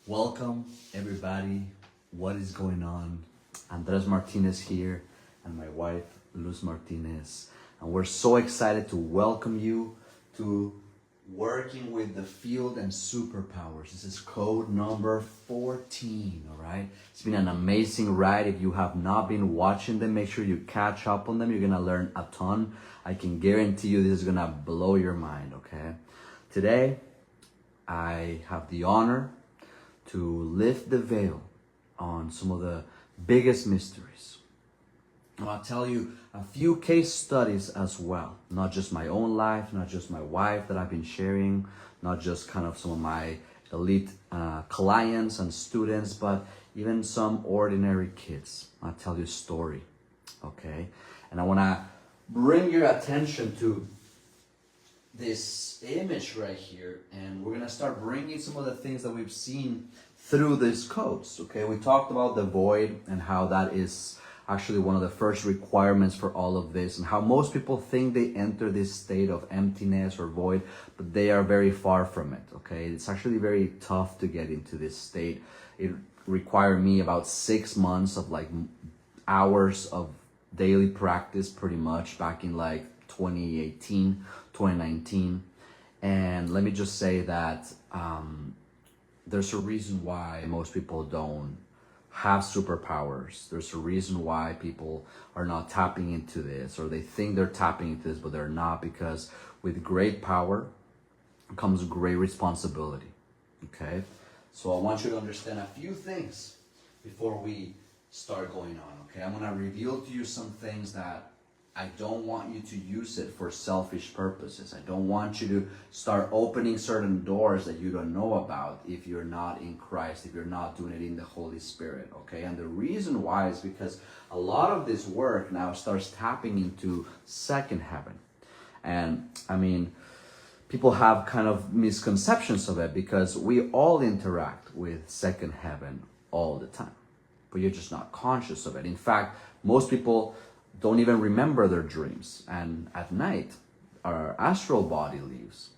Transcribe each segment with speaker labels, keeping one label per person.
Speaker 1: Welcome, everybody. What is going on? Andres Martinez here, and my wife, Luz Martinez. And we're so excited to welcome you to Working with the Field and Superpowers. This is code number 14, all right? It's been an amazing ride. If you have not been watching them, make sure you catch up on them. You're gonna learn a ton. I can guarantee you this is gonna blow your mind, okay? Today, I have the honor to lift the veil on some of the biggest mysteries. And I'll tell you a few case studies as well, not just my own life, not just my wife that I've been sharing, not just kind of some of my elite clients and students, but even some ordinary kids. I'll tell you a story, okay? And I wanna bring your attention to this image right here, and we're gonna start bringing some of the things that we've seen through these codes. Okay, we talked about the void and how that is actually one of the first requirements for all of this, and how most people think they enter this state of emptiness or void, but they are very far from it. Okay, it's actually very tough to get into this state. It required me about 6 months of like hours of daily practice, pretty much back in like 2018, 2019. And let me just say that there's a reason why most people don't have superpowers. There's a reason why people are not tapping into this, or they think they're tapping into this, but they're not, because with great power comes great responsibility. Okay? So I want you to understand a few things before we start going on. Okay? I'm gonna reveal to you some things that I don't want you to use it for selfish purposes. I don't want you to start opening certain doors that you don't know about if you're not in Christ, if you're not doing it in the Holy Spirit, okay? And the reason why is because a lot of this work now starts tapping into second heaven. And I mean, people have kind of misconceptions of it because we all interact with second heaven all the time, but you're just not conscious of it. In fact, most people don't even remember their dreams, and at night our astral body leaves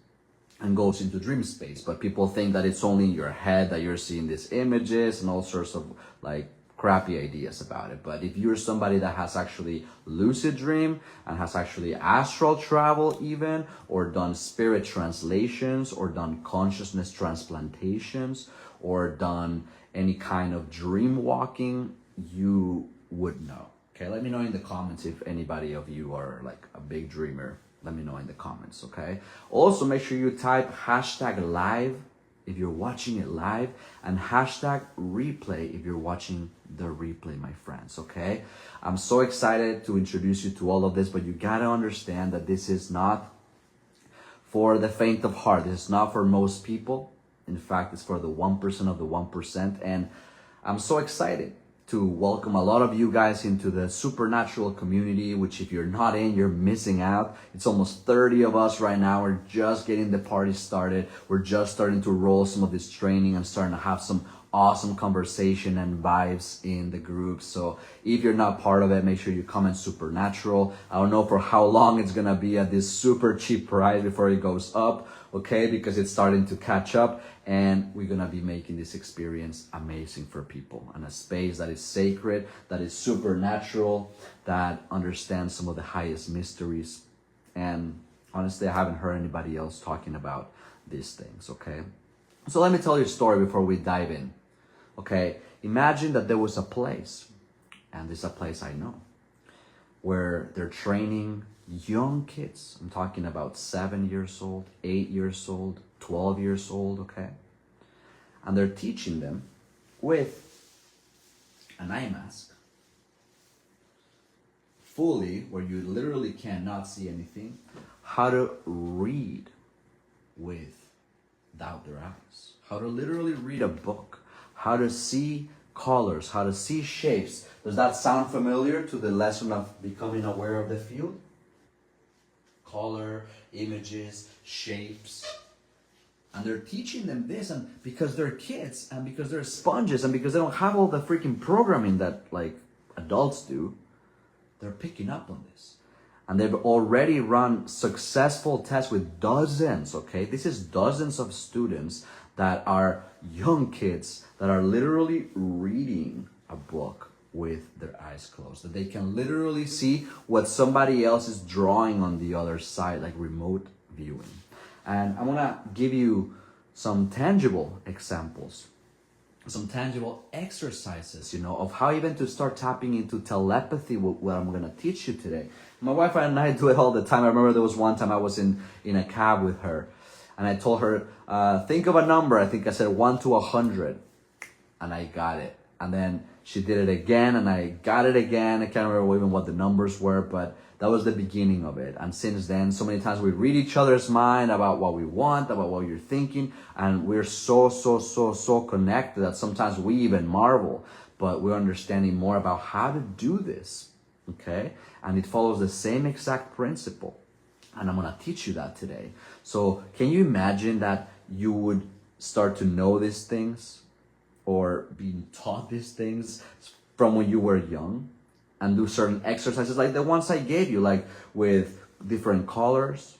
Speaker 1: and goes into dream space, but people think that it's only in your head that you're seeing these images and all sorts of like crappy ideas about it. But if you're somebody that has actually lucid dream and has actually astral travel even, or done spirit translations, or done consciousness transplantations, or done any kind of dream walking, you would know. Okay, let me know in the comments if anybody of you are like a big dreamer. Let me know in the comments, okay? Also, make sure you type #live if you're watching it live, and #replay if you're watching the replay, my friends, okay? I'm so excited to introduce you to all of this, but you gotta understand that this is not for the faint of heart. This is not for most people. In fact, it's for the 1% of the 1%, and I'm so excited to welcome a lot of you guys into the supernatural community, which if you're not in, you're missing out. It's almost 30 of us right now. We're just getting the party started. We're just starting to roll some of this training and starting to have some awesome conversation and vibes in the group. So if you're not part of it, make sure you comment supernatural. I don't know for how long it's gonna be at this super cheap price before it goes up, okay? Because it's starting to catch up, and we're gonna be making this experience amazing for people, and a space that is sacred, that is supernatural, that understands some of the highest mysteries. And honestly, I haven't heard anybody else talking about these things, okay? So let me tell you a story before we dive in, okay? Imagine that there was a place, and this is a place I know, where they're training young kids. I'm talking about 7 years old, 8 years old, 12 years old, okay? And they're teaching them with an eye mask, fully, where you literally cannot see anything, how to read without their eyes, how to literally read a book, how to see colors, how to see shapes. Does that sound familiar to the lesson of becoming aware of the field? Color, images, shapes. And they're teaching them this, and because they're kids, and because they're sponges, and because they don't have all the freaking programming that like adults do, they're picking up on this. And they've already run successful tests with dozens, okay? This is dozens of students that are young kids that are literally reading a book with their eyes closed, that they can literally see what somebody else is drawing on the other side, like remote viewing. And I want to give you some tangible examples, some tangible exercises, of how even to start tapping into telepathy, what I'm going to teach you today. My wife and I do it all the time. I remember there was one time I was in a cab with her, and I told her, think of a number. I think I said 1 to 100, and I got it. And then she did it again, and I got it again. I can't remember even what the numbers were, but that was the beginning of it. And since then, so many times we read each other's mind about what we want, about what you're thinking, and we're so connected that sometimes we even marvel, but we're understanding more about how to do this, okay? And it follows the same exact principle. And I'm gonna teach you that today. So can you imagine that you would start to know these things or being taught these things from when you were young, and do certain exercises like the ones I gave you, like with different colors,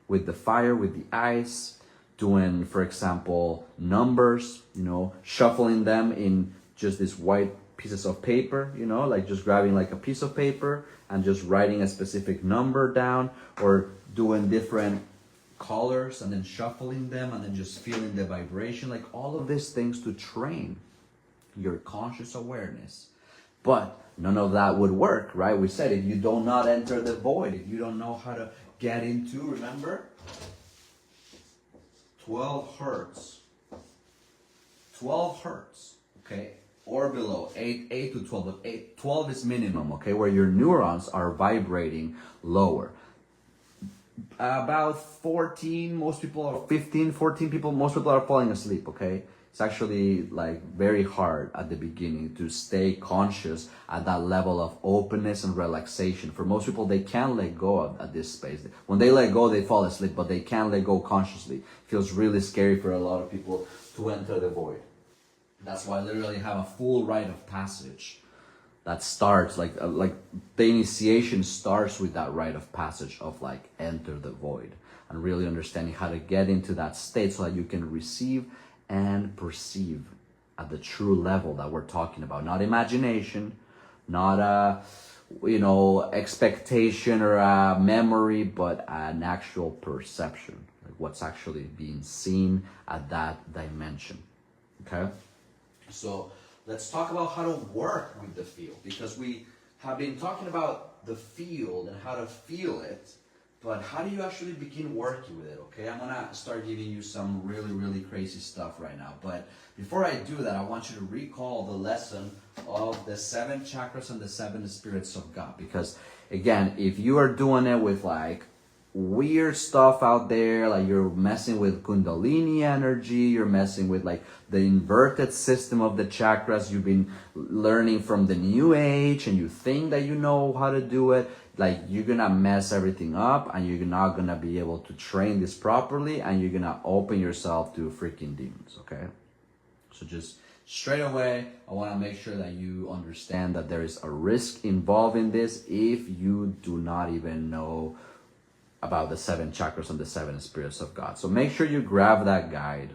Speaker 1: with the fire, with the ice, doing, for example, numbers, shuffling them in just these white pieces of paper, like just grabbing like a piece of paper and just writing a specific number down, or doing different colors and then shuffling them and then just feeling the vibration, like all of these things to train your conscious awareness. But none of that would work, right? We said if you do not enter the void, if you don't know how to get into, remember? 12 hertz. 12 hertz, okay? Or below, 8 to 12. But 12 is minimum, okay? Where your neurons are vibrating lower. About 14, most people are 15, 14 people, most people are falling asleep, okay? It's actually like very hard at the beginning to stay conscious at that level of openness and relaxation. For most people, they can't let go at this space. When they let go, they fall asleep, but they can't let go consciously. It feels really scary for a lot of people to enter the void. That's why I literally have a full rite of passage that starts like the initiation starts with that rite of passage of like enter the void, and really understanding how to get into that state so that you can receive and perceive at the true level that we're talking about. Not imagination, not a expectation or a memory, but an actual perception, like what's actually being seen at that dimension. Okay, so let's talk about how to work with the field, because we have been talking about the field and how to feel it, but how do you actually begin working with it, okay? I'm gonna start giving you some really crazy stuff right now, but before I do that, I want you to recall the lesson of the 7 chakras and the 7 spirits of God, because again, if you are doing it with like weird stuff out there, like you're messing with Kundalini energy, you're messing with like the inverted system of the chakras, you've been learning from the New Age and you think that you know how to do it, like you're gonna mess everything up and you're not gonna be able to train this properly, and you're gonna open yourself to freaking demons, okay? So just straight away, I want to make sure that you understand that there is a risk involved in this if you do not even know about the 7 chakras and the 7 spirits of God. So make sure you grab that guide,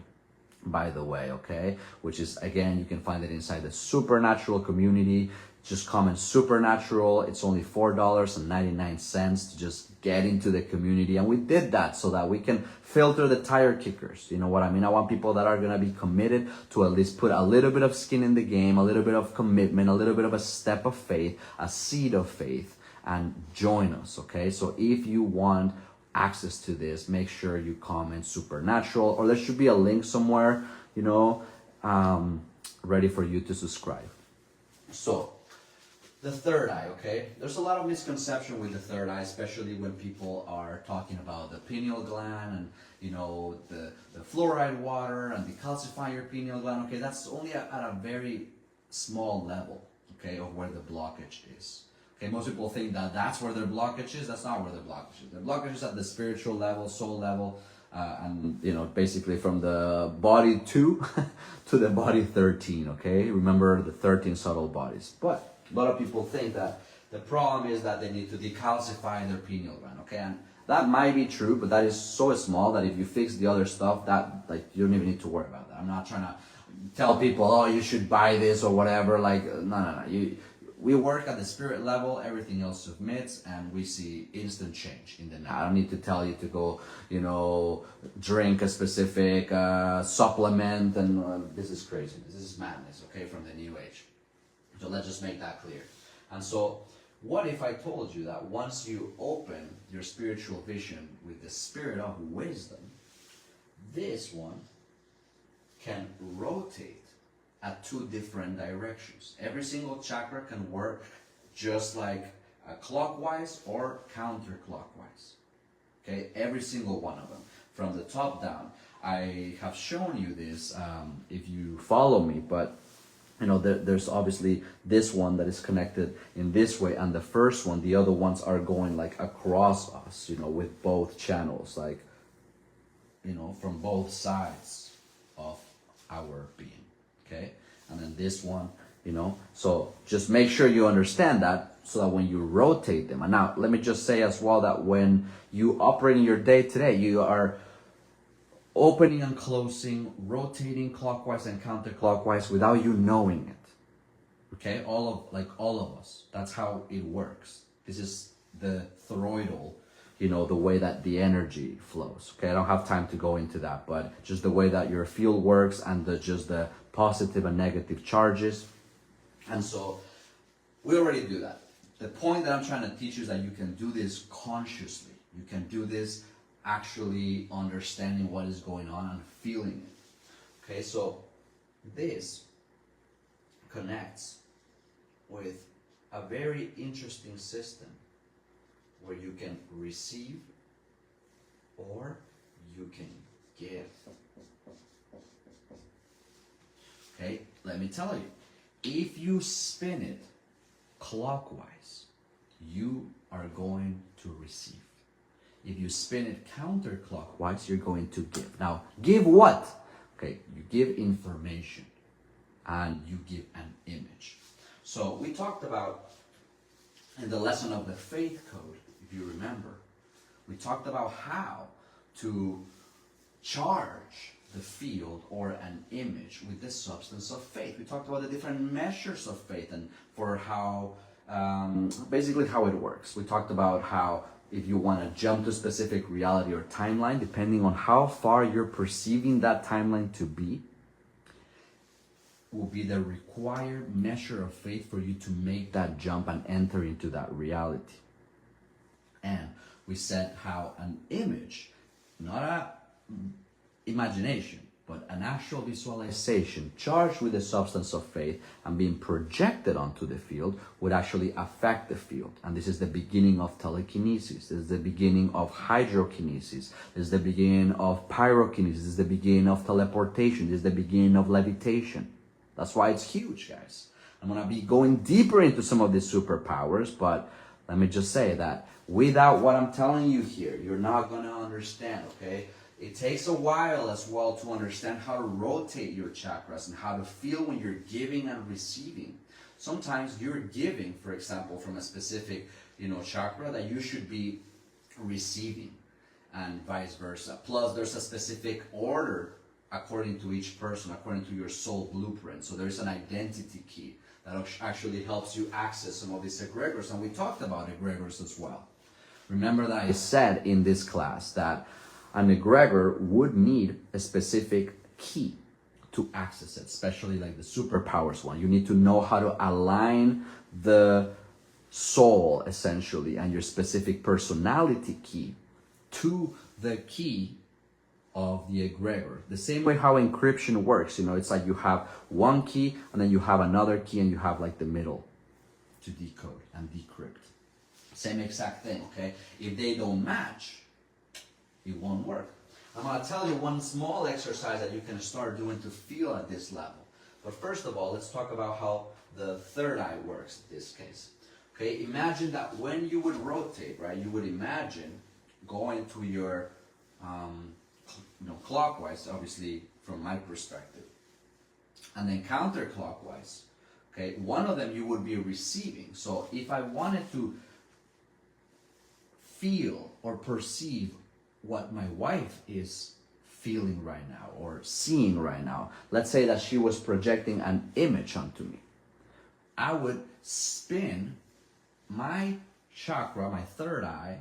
Speaker 1: by the way, okay? Which is, again, you can find it inside the Supernatural community. Just comment Supernatural. It's only $4.99 to just get into the community. And we did that so that we can filter the tire kickers. You know what I mean? I want people that are going to be committed to at least put a little bit of skin in the game, a little bit of commitment, a little bit of a step of faith, a seed of faith, and join us, okay? So if you want access to this, make sure you comment Supernatural, or there should be a link somewhere, ready for you to subscribe. So, the third eye, okay? There's a lot of misconception with the third eye, especially when people are talking about the pineal gland and, the fluoride water and decalcifying your pineal gland, okay? That's only at a very small level, okay, of where the blockage is. Okay, most people think that that's where their blockage is. That's not where their blockage is. Their blockage is at the spiritual level, soul level, and basically from the body 2 to the body 13, okay? Remember the 13 subtle bodies. But a lot of people think that the problem is that they need to decalcify their pineal gland, okay? And that might be true, but that is so small that if you fix the other stuff, that like you don't even need to worry about that. I'm not trying to tell people, oh, you should buy this or whatever. Like, no. We work at the spirit level, everything else submits, and we see instant change in the now. I don't need to tell you to go, drink a specific supplement, and this is craziness. This is madness, okay, from the New Age. So let's just make that clear. And so, what if I told you that once you open your spiritual vision with the spirit of wisdom, this one can rotate at 2 different directions. Every single chakra can work just like clockwise or counterclockwise. Okay, every single one of them, from the top down. I have shown you this if you follow me, but there's obviously this one that is connected in this way, and the first one, the other ones are going like across us, with both channels, like, from both sides of our being. Okay, and then this one, so just make sure you understand that, so that when you rotate them, and now let me just say as well that when you operate in your day today, you are opening and closing, rotating clockwise and counterclockwise without you knowing it. Okay, all of us, that's how it works. This is the toroidal, the way that the energy flows. Okay, I don't have time to go into that, but just the way that your field works, and just the positive and negative charges. And so we already do that. The point that I'm trying to teach you is that you can do this consciously. You can do this actually understanding what is going on and feeling it. Okay, so this connects with a very interesting system where you can receive or you can give. Okay, let me tell you, if you spin it clockwise, you are going to receive. If you spin it counterclockwise, you're going to give. Now, give what? Okay, you give information and you give an image. So we talked about in the lesson of the faith code, if you remember, we talked about how to charge the field or an image with the substance of faith. We talked about the different measures of faith and for how, basically how it works. We talked about how if you want to jump to a specific reality or timeline, depending on how far you're perceiving that timeline to be, will be the required measure of faith for you to make that jump and enter into that reality. And we said how an image, not a imagination, but an actual visualization charged with the substance of faith and being projected onto the field would actually affect the field. And this is the beginning of telekinesis. This is the beginning of hydrokinesis. This is the beginning of pyrokinesis. This is the beginning of teleportation. This is the beginning of levitation. That's why it's huge, guys. I'm going to be going deeper into some of these superpowers, but let me just say that without what I'm telling you here, you're not going to understand, okay? It takes a while as well to understand how to rotate your chakras and how to feel when you're giving and receiving. Sometimes you're giving, for example, from a specific, chakra that you should be receiving, and vice versa. Plus, there's a specific order according to each person, according to your soul blueprint. So there's an identity key that actually helps you access some of these egregors. And we talked about egregors as well. Remember that I said in this class that an egregor would need a specific key to access it, especially like the superpowers one. You need to know how to align the soul, essentially, and your specific personality key to the key of the egregor. The same way how encryption works, it's like you have one key and then you have another key and you have like the middle to decode and decrypt. Same exact thing, okay? If they don't match, it won't work. I'm going to tell you one small exercise that you can start doing to feel at this level. But first of all, let's talk about how the third eye works in this case. Okay, imagine that when you would rotate, right, you would imagine going to your clockwise, obviously from my perspective, and then counterclockwise. Okay, one of them you would be receiving. So if I wanted to feel or perceive what my wife is feeling right now or seeing right now. Let's say that she was projecting an image onto me. I would spin my chakra, my third eye,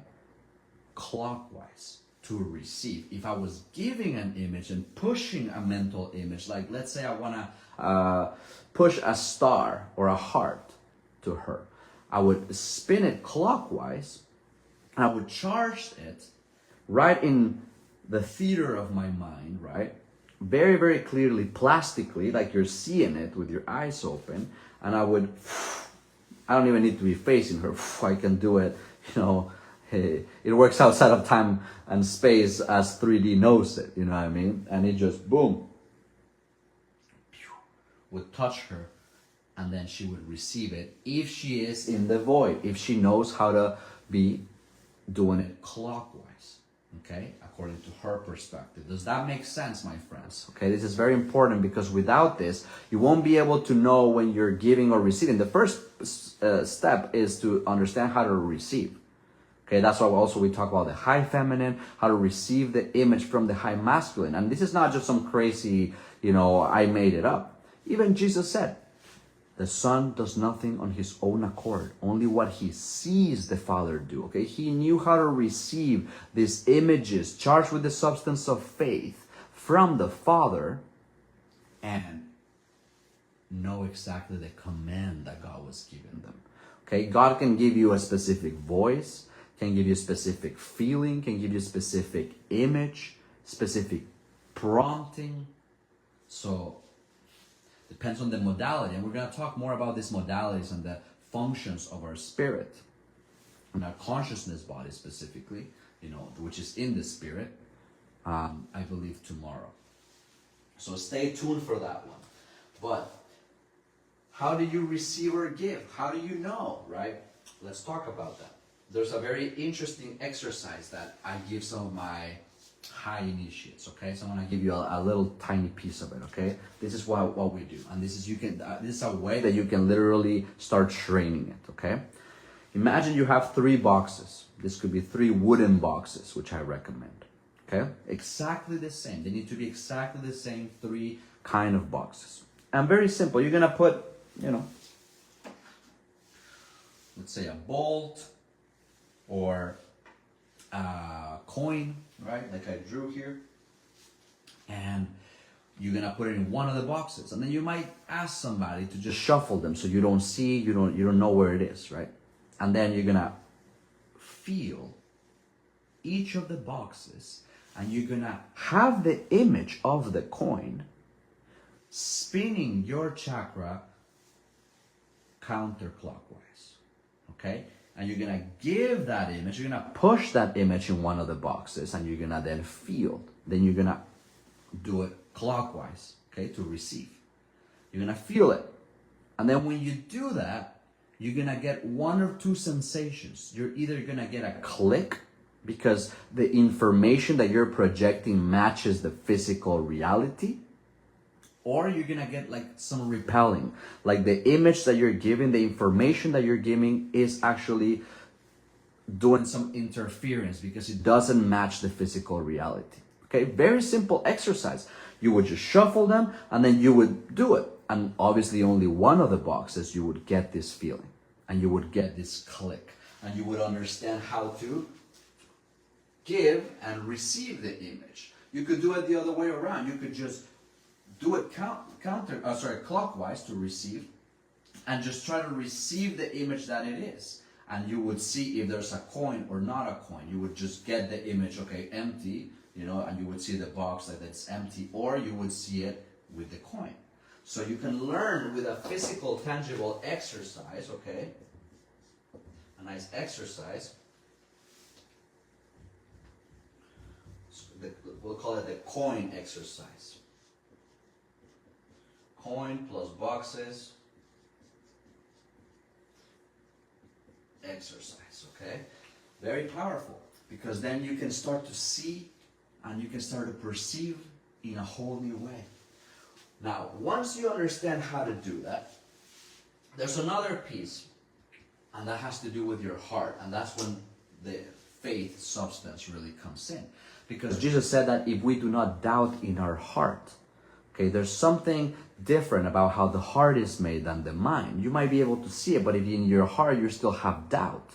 Speaker 1: clockwise to receive. If I was giving an image and pushing a mental image, like let's say I want to push a star or a heart to her, I would spin it clockwise, and I would charge it right in the theater of my mind, right? Very, very clearly, plastically, like you're seeing it with your eyes open, and I don't even need to be facing her. I can do it, it works outside of time and space as 3D knows it, you know what I mean? And it just, boom, would touch her, and then she would receive it if she is in the void, if she knows how to be doing it clockwise, okay, according to her perspective. Does that make sense, my friends? Okay, this is very important, because without this, you won't be able to know when you're giving or receiving. The first step is to understand how to receive. Okay, that's why also we talk about the high feminine, how to receive the image from the high masculine. And this is not just some crazy, I made it up. Even Jesus said, the Son does nothing on his own accord, only what he sees the Father do. Okay, he knew how to receive these images charged with the substance of faith from the Father and know exactly the command that God was giving them. Okay, God can give you a specific voice, can give you a specific feeling, can give you a specific image, specific prompting. So depends on the modality, and we're going to talk more about these modalities and the functions of our spirit and our consciousness body specifically, which is in the spirit, I believe tomorrow. So stay tuned for that one. But how do you receive or give? How do you know, right? Let's talk about that. There's a very interesting exercise that I give some of my high initiates, okay? So I'm gonna give you a little tiny piece of it, okay? This is what we do, and this is a way that you can literally start training it, okay? Imagine you have 3 boxes. This could be 3 wooden boxes, which I recommend, okay? Exactly the same. They need to be exactly the same 3 kind of boxes. And very simple. You're gonna put, let's say a bolt or a coin, right? Like I drew here. And you're gonna put it in one of the boxes. And then you might ask somebody to just shuffle them so you don't see, you don't know where it is, right? And then you're gonna feel each of the boxes, and you're gonna have the image of the coin spinning your chakra counterclockwise, okay? And you're gonna give that image, you're gonna push that image in one of the boxes, and you're gonna then feel. Then you're gonna do it clockwise, okay, to receive. You're gonna feel it. And then when you do that, you're gonna get 1 or 2 sensations. You're either gonna get a click, because the information that you're projecting matches the physical reality, or you're gonna get like some repelling, like the image that you're giving, the information that you're giving is actually doing some interference because it doesn't match the physical reality. Okay, very simple exercise. You would just shuffle them, and then you would do it. And obviously only one of the boxes you would get this feeling, and you would get this click, and you would understand how to give and receive the image. You could do it the other way around. You could just do it clockwise to receive, and just try to receive the image that it is. And you would see if there's a coin or not a coin. You would just get the image, okay, empty, and you would see the box that it's empty, or you would see it with the coin. So you can learn with a physical, tangible exercise, okay? A nice exercise. We'll call it the coin exercise. Coin plus boxes exercise, okay? Very powerful, because then you can start to see and you can start to perceive in a whole new way. Now, once you understand how to do that, there's another piece, and that has to do with your heart, and that's when the faith substance really comes in. Because Jesus said that if we do not doubt in our heart, okay, there's something different about how the heart is made than the mind. You might be able to see it, but if in your heart you still have doubt,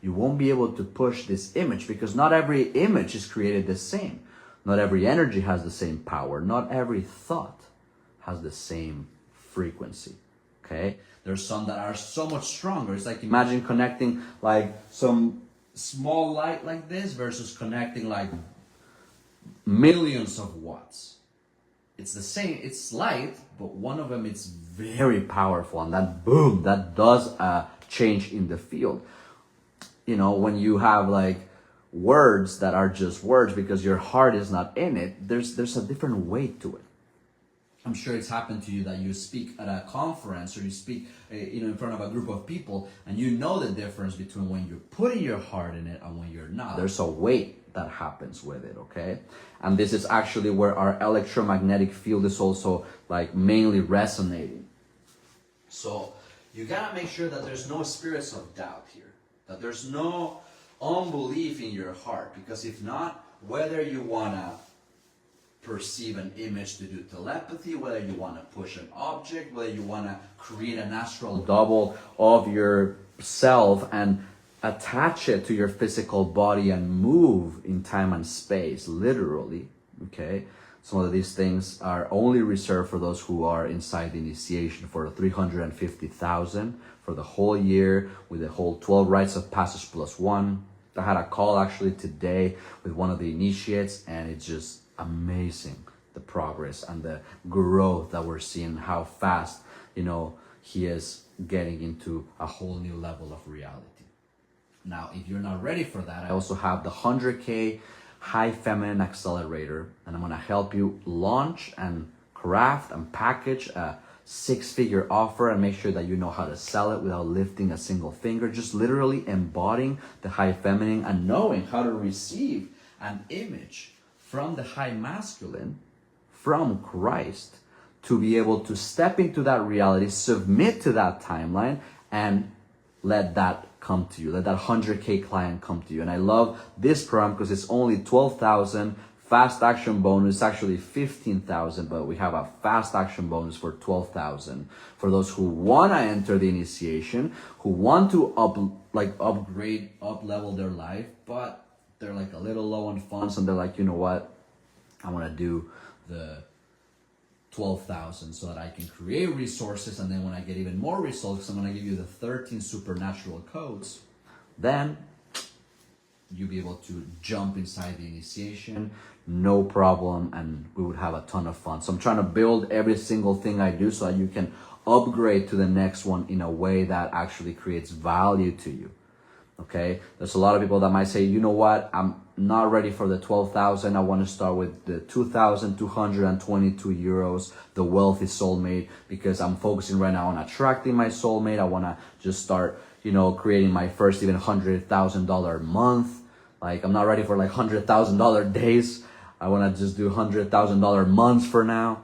Speaker 1: you won't be able to push this image, because not every image is created the same. Not every energy has the same power. Not every thought has the same frequency, okay? There's some that are so much stronger. It's like, imagine connecting like some small light like this versus connecting like millions of watts. It's the same, it's light, but one of them is very powerful, and that boom, that does a change in the field. You know, when you have like words that are just words because your heart is not in it, there's a different weight to it. I'm sure it's happened to you that you speak at a conference, or you speak in front of a group of people, and you know the difference between when you're putting your heart in it and when you're not. There's a weight that happens with it, okay? And this is actually where our electromagnetic field is also like mainly resonating. So you gotta make sure that there's no spirits of doubt here, that there's no unbelief in your heart, because if not, whether you wanna perceive an image to do telepathy, whether you want to push an object, whether you want to create an astral double of yourself and attach it to your physical body and move in time and space, literally, okay? Some of these things are only reserved for those who are inside the initiation for 350,000 for the whole year, with the whole 12 rites of passage plus one. I had a call actually today with one of the initiates, and it's just amazing, the progress and the growth that we're seeing, how fast, you know, he is getting into a whole new level of reality. Now, if you're not ready for that, I also have the 100K High Feminine Accelerator, and I'm going to help you launch and craft and package a 6-figure offer and make sure that you know how to sell it without lifting a single finger, just literally embodying the high feminine and knowing how to receive an image from the high masculine, from Christ, to be able to step into that reality, submit to that timeline, and let that come to you. Let that 100K client come to you. And I love this program because it's only 12,000. Fast action bonus, actually 15,000, but we have a fast action bonus for 12,000 for those who want to enter the initiation, who want to upgrade, up level their life, but they're like a little low on funds, and they're like, you know what, I want to do the 12,000 so that I can create resources, and then when I get even more results, I'm going to give you the 13 supernatural codes. Then you'll be able to jump inside the initiation, no problem, and we would have a ton of fun. So I'm trying to build every single thing I do so that you can upgrade to the next one in a way that actually creates value to you. Okay, there's a lot of people that might say, you know what, I'm not ready for the 12,000. I want to start with the 2,222 euros. The Wealthy Soulmate, because I'm focusing right now on attracting my soulmate. I want to just start, you know, creating my first even $100,000 month. Like, I'm not ready for like $100,000 days. I want to just do $100,000 months for now.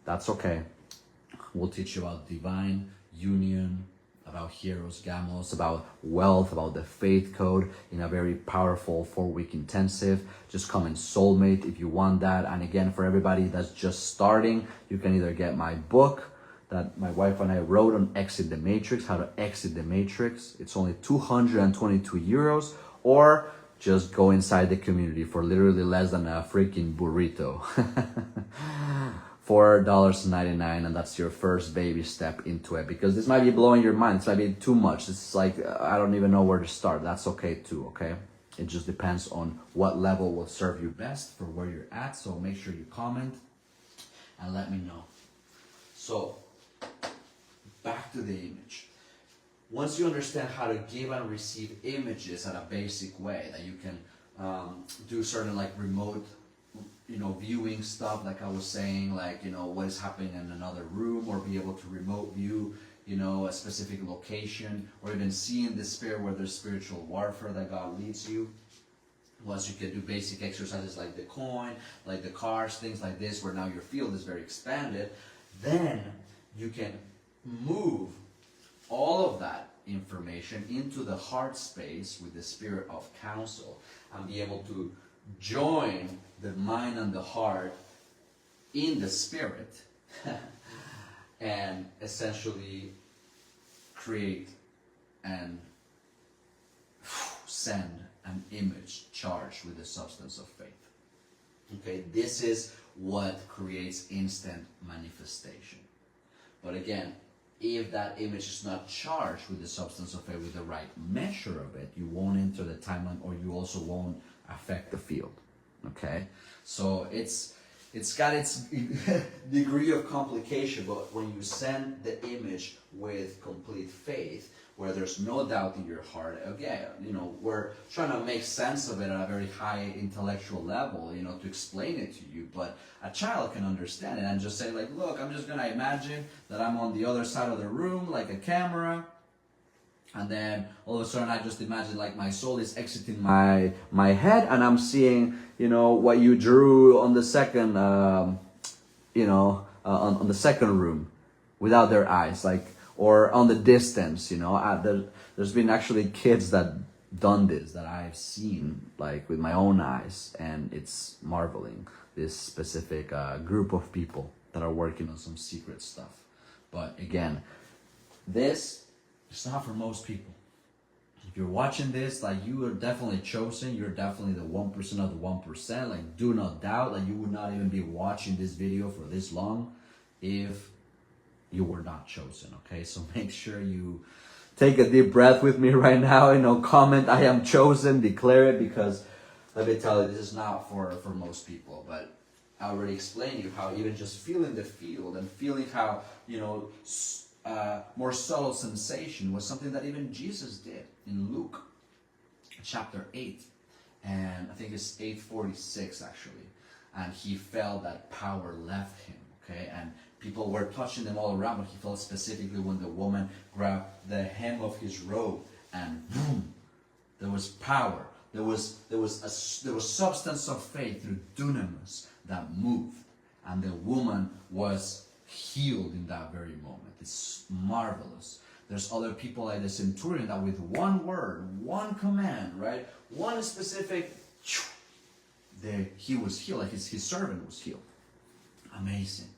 Speaker 1: That's okay. We'll teach you about divine union, about Hieros Gamos, about wealth, about the faith code in a very powerful 4-week intensive. Just come in soulmate if you want that. And again, for everybody that's just starting, you can either get my book that my wife and I wrote on Exit the Matrix, how to exit the matrix. It's only 222 euros, or just go inside the community for literally less than a freaking burrito. $4.99, and that's your first baby step into it, because this might be blowing your mind. This might be too much. It's like, I don't even know where to start. That's okay too, okay? It just depends on what level will serve you best for where you're at. So make sure you comment and let me know. So back to the image. Once you understand how to give and receive images in a basic way, that you can do certain like remote, you know, viewing stuff, like I was saying, like, you know, what is happening in another room, or be able to remote view, you know, a specific location, or even see in the spirit where there's spiritual warfare that God leads you. Once you can do basic exercises like the coin, like the cars, things like this, where now your field is very expanded, then you can move all of that information into the heart space with the spirit of counsel and be able to join the mind and the heart in the spirit and essentially create and send an image charged with the substance of faith. Okay, this is what creates instant manifestation. But again, if that image is not charged with the substance of faith, with the right measure of it, you won't enter the timeline, or you also won't affect the field. Okay, so it's got its degree of complication, but when you send the image with complete faith, where there's no doubt in your heart, again, we're trying to make sense of it at a very high intellectual level, to explain it to you, but a child can understand it and just say, like, look, I'm just going to imagine that I'm on the other side of the room, like a camera, and then all of a sudden I just imagine like my soul is exiting my head, and I'm seeing, what you drew on the second, on the second room without their eyes, like, or on the distance, there's been actually kids that done this that I've seen, like, with my own eyes, and it's marveling, this specific group of people that are working on some secret stuff. But again, this is not for most people. If you're watching this, like, you are definitely chosen. You're definitely the 1% of the 1%. Like, do not doubt that you would not even be watching this video for this long if you were not chosen. Okay, so make sure you take a deep breath with me right now. Comment, I am chosen, declare it, because let me tell you, this is not for most people. But I already explained to you how even just feeling the field and feeling how, more subtle sensation was something that even Jesus did in Luke chapter 8, and I think it's 8:46 actually, and he felt that power left him. Okay, and people were touching them all around, but he felt specifically when the woman grabbed the hem of his robe, and boom, there was power. There was substance of faith through dunamis that moved, and the woman was healed in that very moment. It's marvelous. There's other people like the centurion that with one word, one command, right, one specific, he was healed, like his servant was healed. Amazing.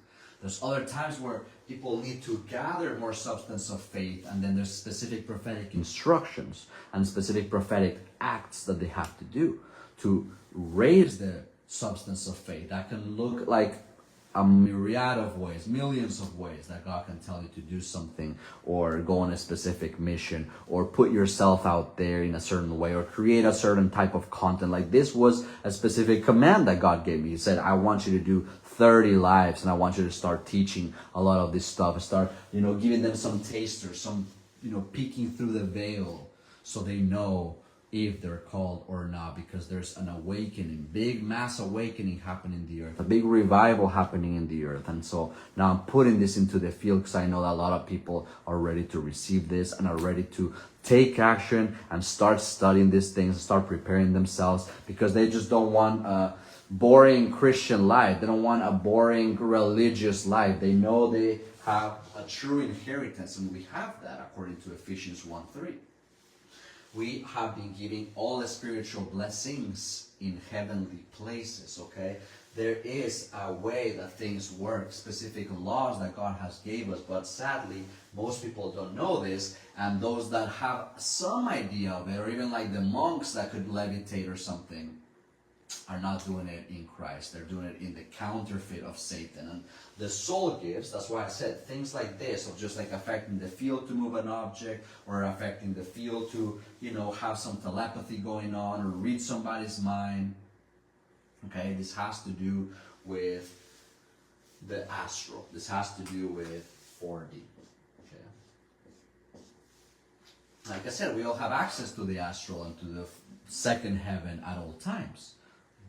Speaker 1: There's other times where people need to gather more substance of faith, and then there's specific prophetic instructions and specific prophetic acts that they have to do to raise the substance of faith. That can look like a myriad of ways, millions of ways that God can tell you to do something, or go on a specific mission, or put yourself out there in a certain way, or create a certain type of content. Like, this was a specific command that God gave me. He said, I want you to do 30 lives, and I want you to start teaching a lot of this stuff. Start, giving them some tasters, some, peeking through the veil, so they know if they're called or not, because there's an awakening, big mass awakening happening in the earth, a big revival happening in the earth. And so now I'm putting this into the field, because I know that a lot of people are ready to receive this and are ready to take action and start studying these things, start preparing themselves, because they just don't want a boring Christian life. They don't want a boring religious life. They know they have a true inheritance, and we have that according to Ephesians 1:3. We have been giving all the spiritual blessings in heavenly places, okay? There is a way that things work, specific laws that God has gave us, but sadly, most people don't know this, and those that have some idea of it, or even like the monks that could levitate or something, are not doing it in Christ. They're doing it in the counterfeit of Satan. And the soul gifts, that's why I said things like this, of just like affecting the field to move an object, or affecting the field to, have some telepathy going on, or read somebody's mind. Okay, this has to do with the astral. This has to do with 4D. Okay. Like I said, we all have access to the astral and to the second heaven at all times.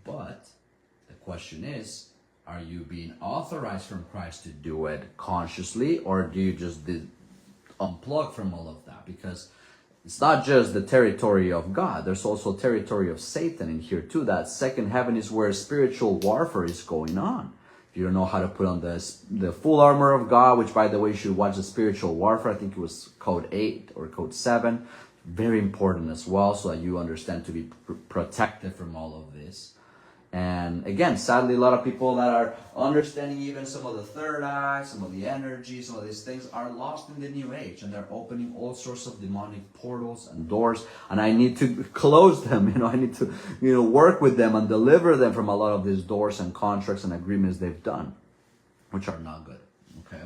Speaker 1: But the question is, are you being authorized from Christ to do it consciously, or do you just unplug from all of that? Because it's not just the territory of God. There's also territory of Satan in here too. That second heaven is where spiritual warfare is going on. If you don't know how to put on the full armor of God, which by the way, you should watch the spiritual warfare. I think it was code 8 or code 7. Very important as well, so that you understand to be protected from all of this. And again, sadly, a lot of people that are understanding even some of the third eye, some of the energy, some of these things are lost in the new age, and they're opening all sorts of demonic portals and doors. And I need to close them. I need to, work with them and deliver them from a lot of these doors and contracts and agreements they've done, which are not good. Okay,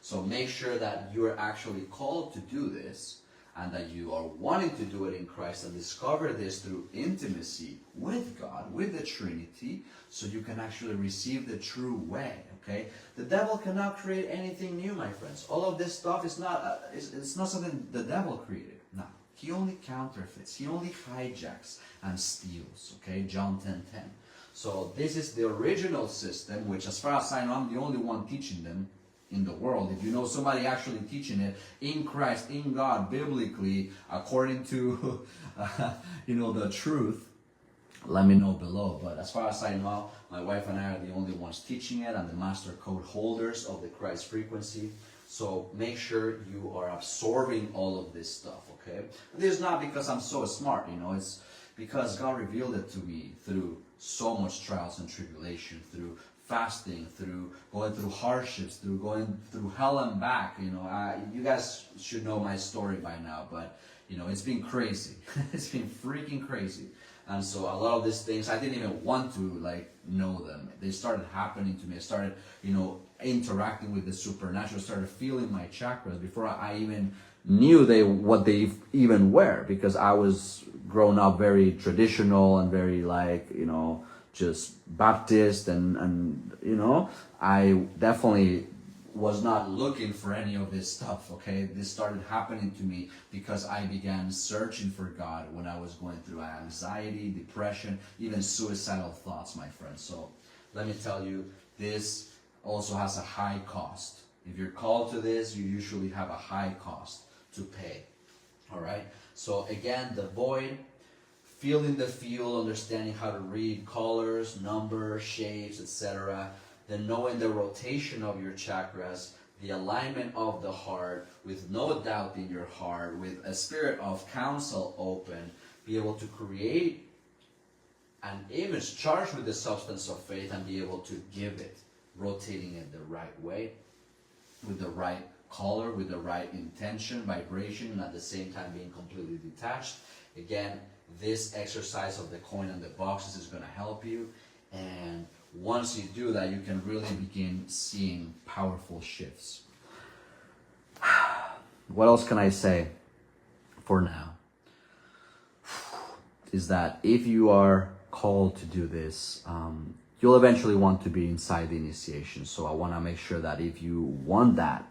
Speaker 1: so make sure that you're actually called to do this, and that you are wanting to do it in Christ and discover this through intimacy with God, with the Trinity, so you can actually receive the true way, okay? The devil cannot create anything new, my friends. All of this stuff is not, it's not something the devil created. No, he only counterfeits. He only hijacks and steals, okay? John 10:10. So this is the original system, which as far as I know, I'm the only one teaching them in the world. If you know somebody actually teaching it in Christ, in God, biblically, according to the truth, let me know below. But as far as I know, my wife and I are the only ones teaching it, and the master code holders of the Christ frequency. So make sure you are absorbing all of this stuff, okay? This is not because I'm so smart, it's because God revealed it to me through so much trials and tribulation, through fasting, through going through hardships, through going through hell and back. You guys should know my story by now, but it's been crazy. It's been freaking crazy. And so a lot of these things, I didn't even want to know them. They started happening to me. I started, interacting with the supernatural, started feeling my chakras before I even knew what they even were, because I was grown up very traditional and very just Baptist, and I definitely was not looking for any of this stuff, okay? This started happening to me because I began searching for God when I was going through anxiety, depression, even suicidal thoughts, my friends. So let me tell you, this also has a high cost. If you're called to this, you usually have a high cost to pay, all right? So again, the void, feeling the field, understanding how to read colors, numbers, shapes, etc. Then knowing the rotation of your chakras, the alignment of the heart, with no doubt in your heart, with a spirit of counsel open, be able to create an image charged with the substance of faith and be able to give it, rotating it the right way, with the right color, with the right intention, vibration, and at the same time being completely detached. Again, this exercise of the coin and the boxes is going to help you, and once you do that, you can really begin seeing powerful shifts. What else can I say for now? Is that if you are called to do this, you'll eventually want to be inside the initiation. So I want to make sure that if you want that,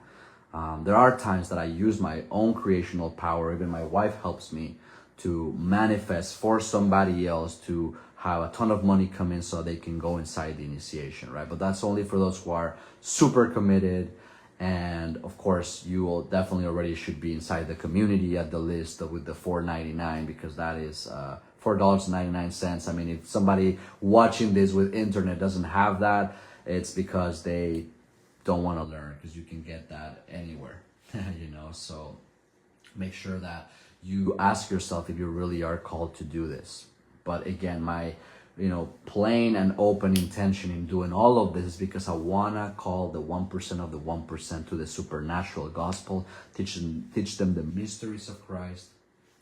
Speaker 1: there are times that I use my own creational power. Even my wife helps me to manifest for somebody else to have a ton of money come in so they can go inside the initiation, right? But that's only for those who are super committed. And of course, you will definitely already should be inside the community at the list with the $4.99, because that is $4.99. I mean, if somebody watching this with internet doesn't have that, it's because they don't want to learn, because you can get that anywhere, so make sure that you ask yourself if you really are called to do this. But again, my plain and open intention in doing all of this is because I want to call the 1% of the 1% to the supernatural gospel, teach them the mysteries of Christ,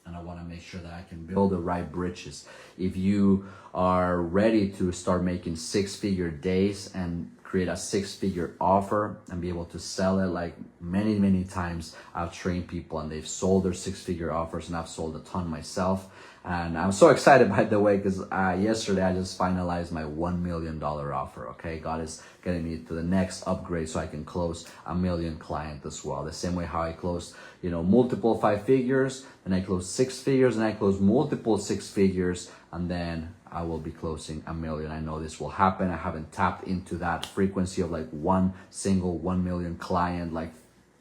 Speaker 1: and I want to make sure that I can build the right bridges. If you are ready to start making 6-figure days and create a 6-figure offer and be able to sell it, like many times I've trained people and they've sold their 6-figure offers, and I've sold a ton myself. And I'm so excited, by the way, because yesterday I just finalized my $1 million offer, okay? God is getting me to the next upgrade so I can close a million client as well. The same way how I closed, multiple 5 figures, then I closed 6 figures, and I closed multiple 6 figures, and then I will be closing a million. I know this will happen. I haven't tapped into that frequency of one single 1 million client,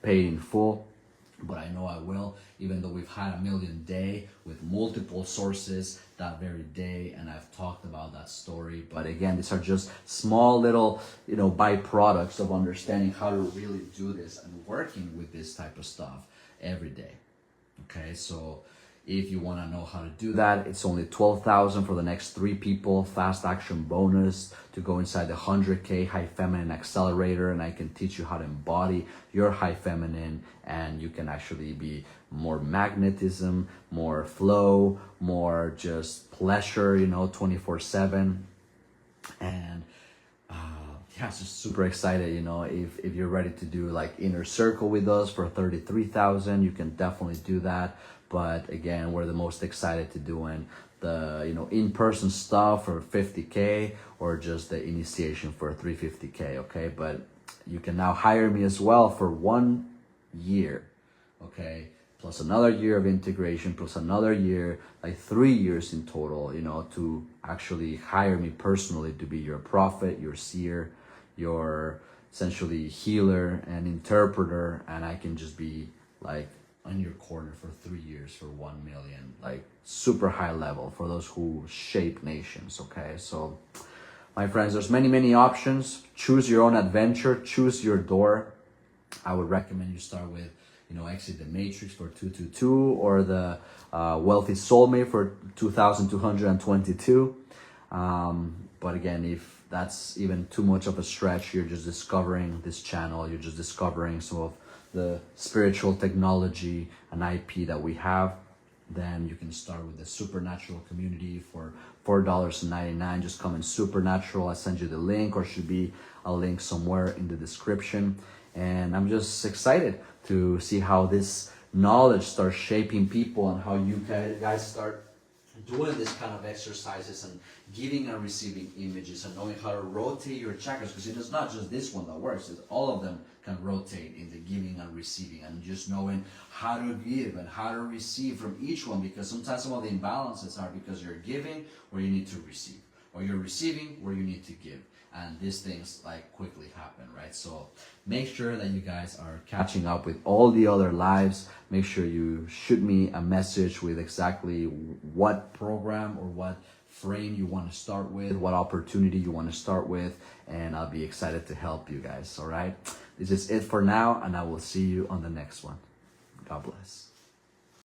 Speaker 1: paid in full. but I know I will, even though we've had a million day with multiple sources that very day, and I've talked about that story. But again, these are just small little, byproducts of understanding how to really do this and working with this type of stuff every day. Okay, so if you want to know how to do that, it's only 12,000 for the next 3 people. Fast action bonus to go inside the 100K High Feminine Accelerator, and I can teach you how to embody your high feminine, and you can actually be more magnetism, more flow, more just pleasure, 24/7. And yeah, it's just super excited. If you're ready to do like inner circle with us for 33,000, you can definitely do that. But again, we're the most excited to doing the in-person stuff for 50K, or just the initiation for 350K. Okay, but you can now hire me as well for 1 year. Okay, plus another year of integration, plus another year, like 3 years in total, to actually hire me personally to be your prophet, your seer, your essentially healer and interpreter, and I can just be like on your corner for 3 years for 1 million, like super high level for those who shape nations. Okay, so my friends, there's many options. Choose your own adventure, choose your door. I would recommend you start with Exit the Matrix for 222, or the Wealthy Soulmate for 2,222. But again, if that's even too much of a stretch, you're just discovering this channel, you're just discovering some of the spiritual technology and IP that we have, then you can start with the Supernatural community for $4.99. Just come in Supernatural. I send you the link, or should be a link somewhere in the description. And I'm just excited to see how this knowledge starts shaping people, and how you guys start doing this kind of exercises and giving and receiving images, and knowing how to rotate your chakras, because it's not just this one that works, it's all of them can rotate in the giving and receiving, and just knowing how to give and how to receive from each one, because sometimes some of the imbalances are because you're giving where you need to receive, or you're receiving where you need to give, and these things like quickly happen, right? So make sure that you guys are catching up with all the other lives. Make sure you shoot me a message with exactly what program or what frame you want to start with, what opportunity you want to start with, and I'll be excited to help you guys. All right, this is it for now, and I will see you on the next one. God bless.